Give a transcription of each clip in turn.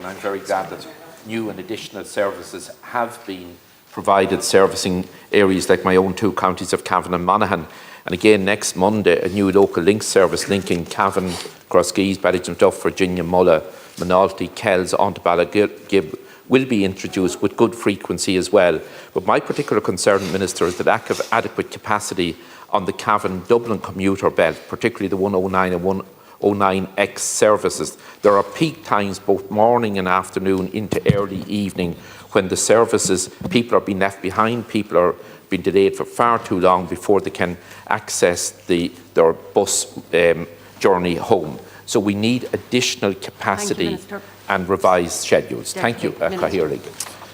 I'm very glad that new and additional services have been provided, servicing areas like my own two counties of Cavan and Monaghan. And again, next Monday, a new local link service linking Cavan, Crosskeys, Ballygunduff, Virginia, Mulla, Monalty, Kells onto Ballagib will be introduced with good frequency as well. But my particular concern, Minister, is the lack of adequate capacity on the Cavan-Dublin commuter belt, particularly the 109 and 109X services. There are peak times both morning and afternoon into early evening when the services, people are being left behind, people are being delayed for far too long before they can access their bus journey home. So we need additional capacity and revised schedules. Thank you, Cathaoirleach.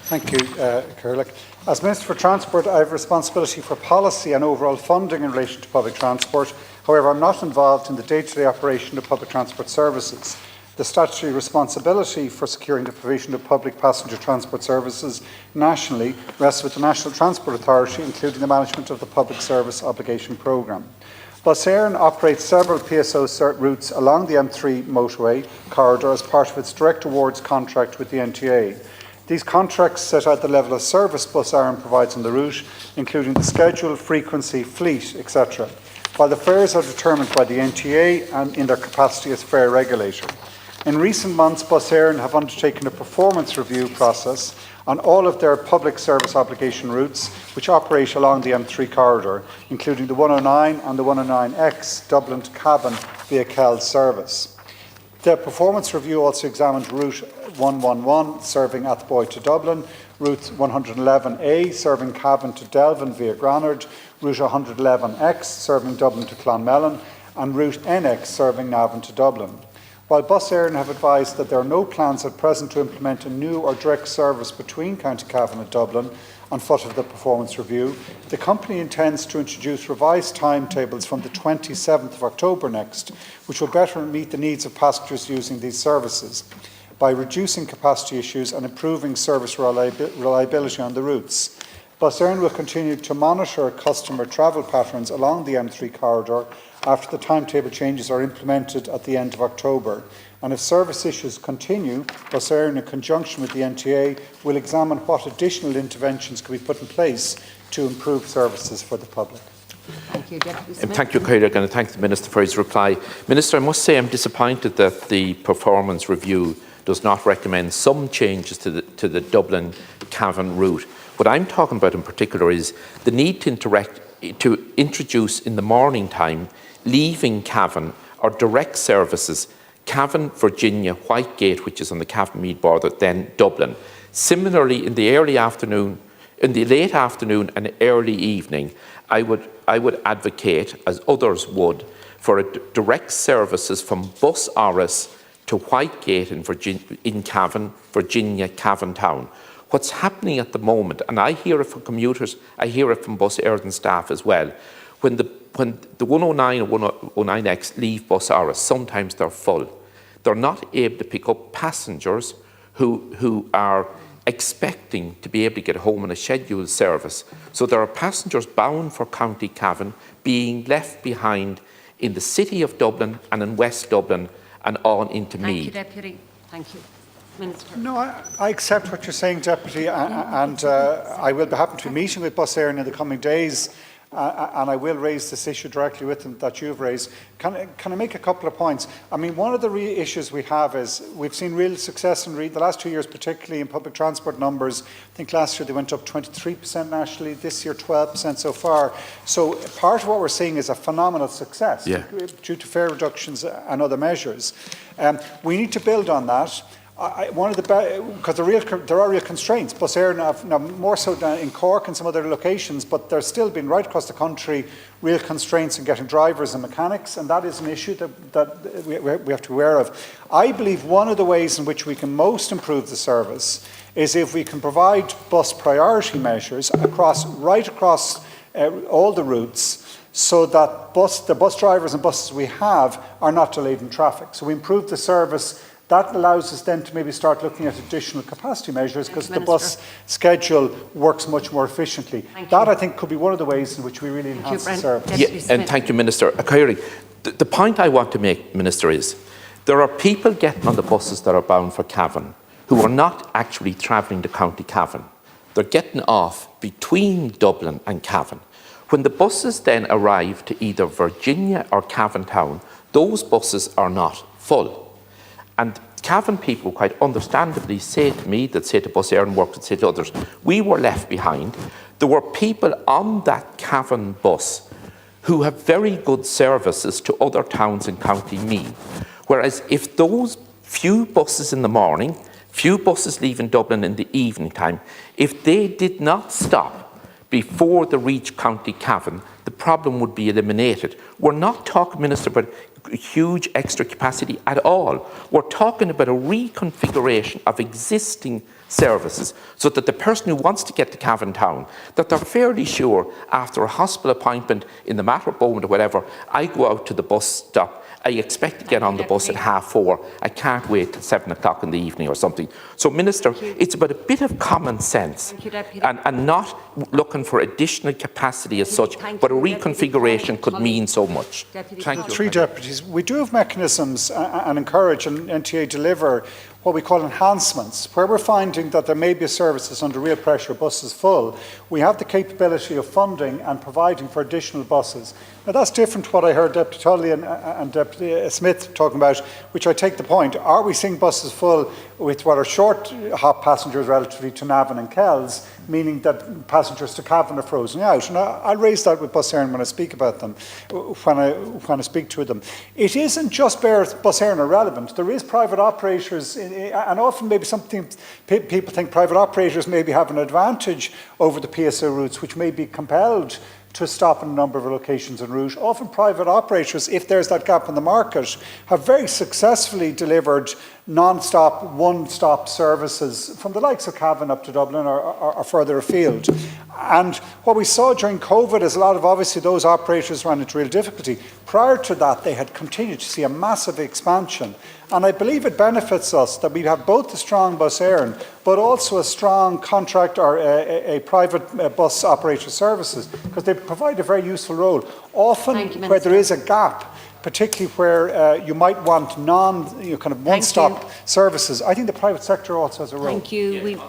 Thank you, Cathaoirleach. As Minister for Transport, I have responsibility for policy and overall funding in relation to public transport. However, I am not involved in the day-to-day operation of public transport services. The statutory responsibility for securing the provision of public passenger transport services nationally rests with the National Transport Authority, including the management of the Public Service Obligation Programme. Bus Éireann operates several PSO routes along the M3 motorway corridor as part of its direct awards contract with the NTA. These contracts set out the level of service Bus Éireann provides on the route, including the schedule, frequency, fleet, etc., while the fares are determined by the NTA and in their capacity as fare regulator. In recent months, Bus Éireann have undertaken a performance review process on all of their public service obligation routes which operate along the M3 corridor, including the 109 and the 109X Dublin to Cavan via Kells service. The performance review also examined route 111 serving Athboy to Dublin, route 111A serving Cavan to Delvin via Granard, route 111X serving Dublin to Clonmelon, and route NX serving Navan to Dublin. While Bus Éireann have advised that there are no plans at present to implement a new or direct service between County Cavan and Dublin on foot of the performance review, the company intends to introduce revised timetables from the 27th of October next, which will better meet the needs of passengers using these services by reducing capacity issues and improving service reliability on the routes. Bus Éireann will continue to monitor customer travel patterns along the M3 corridor after the timetable changes are implemented at the end of October. And if service issues continue, Bus Éireann, in conjunction with the NTA, will examine what additional interventions can be put in place to improve services for the public. Thank you, Deputy Smith. Thank you, Cathaoirleach, and I thank the Minister for his reply. Minister, I must say I'm disappointed that the performance review does not recommend some changes to the Dublin-Cavan route. What I'm talking about in particular is the need to introduce in the morning time, leaving Cavan, or direct services, Cavan, Virginia, Whitegate, which is on the Cavan-Meath border, then Dublin. Similarly, in the early afternoon, in the late afternoon and early evening, I would advocate, as others would, for direct services from Bus Áras to Whitegate in Cavan, Virginia, Cavan Town. What's happening at the moment, and I hear it from commuters, I hear it from Bus Éireann staff as well, when the 109 and 109X leave Bus Áras, sometimes they're full. They're not able to pick up passengers who are expecting to be able to get home on a scheduled service. So there are passengers bound for County Cavan being left behind in the city of Dublin and in West Dublin and on into Meath. Thank you, Deputy. Thank you. Minister. No, I accept what you're saying, Deputy, and I will be happy to be meeting with Bus Éireann in the coming days, and I will raise this issue directly with them that you've raised. Can I make a couple of points? I mean, one of the real issues we have is we've seen real success in the last 2 years, particularly in public transport numbers. I think last year they went up 23% nationally, this year 12% so far. So part of what we're seeing is a phenomenal success due to fare reductions and other measures. We need to build on that. Because there are real constraints. Bus Éireann have, now more so in Cork and some other locations, but there's still been right across the country real constraints in getting drivers and mechanics, and that is an issue that we have to be aware of. I believe one of the ways in which we can most improve the service is if we can provide bus priority measures right across all the routes, so that the bus drivers and buses we have are not delayed in traffic. So we improve the service. That allows us then to maybe start looking at additional capacity measures because the bus schedule works much more efficiently. That, I think, could be one of the ways in which we really enhance the service. Yeah, and thank you, Minister. Cathaoirleach, the point I want to make, Minister, is there are people getting on the buses that are bound for Cavan who are not actually travelling to County Cavan. They're getting off between Dublin and Cavan. When the buses then arrive to either Virginia or Cavan Town, those buses are not full. And Cavan people quite understandably say to me, that say to bus Éireann work, that say to others, we were left behind. There were people on that Cavan bus who have very good services to other towns in County Meath. Whereas if those few buses in the morning, few buses leaving Dublin in the evening time, if they did not stop before they reach County Cavan, the problem would be eliminated. We're not talking, Minister, about huge extra capacity at all. We're talking about a reconfiguration of existing services so that the person who wants to get to Cavan Town, that they're fairly sure after a hospital appointment in the matter of moment or whatever, I go out to the bus stop, I expect to get on the bus at 4:30. I can't wait till 7 o'clock in the evening or something. So, Minister, it's about a bit of common sense and not looking for additional capacity as such, but a reconfiguration could mean so much. Thank you. Three deputies. We do have mechanisms and encourage and NTA deliver what we call enhancements, where we're finding that there may be services under real pressure, buses full. We have the capability of funding and providing for additional buses. Now that's different to what I heard Deputy Tully and Deputy Smith talking about, which I take the point. Are we seeing buses full with what are short hop passengers relatively to Navan and Kells, meaning that passengers to Cavan are frozen out? And I'll raise that with Bus Éireann when I speak about them, when I speak to them. It isn't just Bus Éireann are relevant. There is private operators, and often maybe something people think private operators maybe have an advantage over the PSO routes, which may be compelled to stop in a number of locations en route. Often private operators, if there's that gap in the market, have very successfully delivered non-stop, one-stop services from the likes of Cavan up to Dublin or further afield. And what we saw during COVID is a lot of, obviously, those operators ran into real difficulty. Prior to that, they had continued to see a massive expansion. And I believe it benefits us that we have both a strong Bus Éireann, but also a strong contract or a private bus operator services, because they provide a very useful role. Often where there is a gap, particularly where you might want kind of one-stop services, I think the private sector also has a role. Thank you.